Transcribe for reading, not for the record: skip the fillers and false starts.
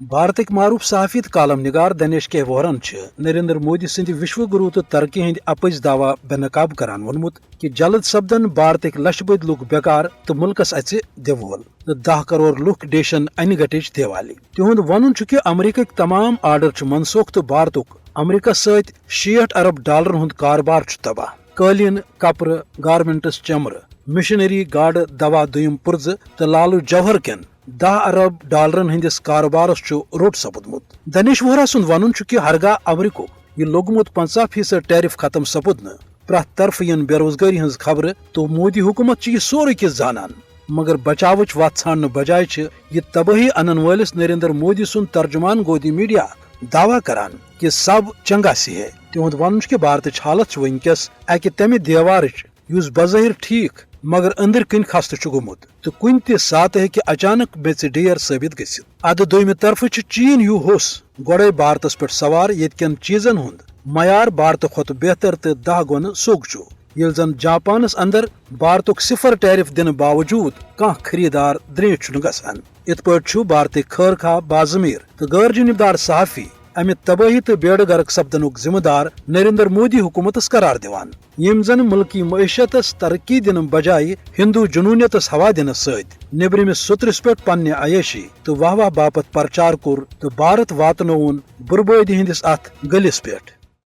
بھارتک معروف صحافی تو کالم نگار دنیش کے وہرن نریندر مودی سند وشو گرو تو ترقی ہند اپز دعوی بے نقاب کران وونمت کہ جلد سپدن بھارتک لچھ بد لوک بیکار تو ملکس اچ دیوول تو 10 کروڑ لوک ڈیشن ان گٹچ دیوالی تہد ون کہ امریکہ تمام آرڈر منسوخ تو بھارتک امریکہ ست $60 ارب ہند کاربار تباہ قالین کپر گارمنٹس چمر مشنری گاڑ دوا دویم پرز تو لالو جوہر کن $10 ارب ہندس کاربارس روٹ سپدمت دنیش وہرا سند ون کہ ہرگاہ امریکہ یہ لوگمت 50% ٹیرف ختم سپدن پرت طرف ین بے روزگاری ہز خبر تو مودی حکومت یہ سوری کس زانان مگر بچاوچ وت ژھانڈنے بجائے یہ تباہی انن ولس نریندر مودی سند ترجمان گودی میڈیا دعوی کران کہ سب چنگا سی ہے تہد ون کہ بھارتچ حالت ونکس اکہ تمہ دیوارچ اس بظاہر ٹھیک مگر اندر کن خستہ گومت تو کن تہ سات ہیکہ اچانک بیچ ڈیر ثابت گھت ادھ دویمہ طرف چین ہیو ہوس گوڑے بھارتس پہ سوار یت کن چیزن ہند معیار بھارت کھت بہتر تو 10 گن سوگ یل زن جاپانس اندر بھارتک 0 ٹیرف دن باوجود کان خریدار دریچ گسان ات پہ بھارتک خیر خواہ بازمیر تو غیر جانبدار صحافی امہ تباہی تو بیڑ غرق سپدنک ذمہ دار نریندر مودی حکومتس قرار دیوان یم زن ملکی معیشتس ترقی دن بجائے ہندو جنونیتس ہوا دنس ست نیبرمس سترس پہ پنہ عیشی تو واہ واہ باپت پرچار کور تو بھارت واتنون بربادی ہندس ات گلس پہ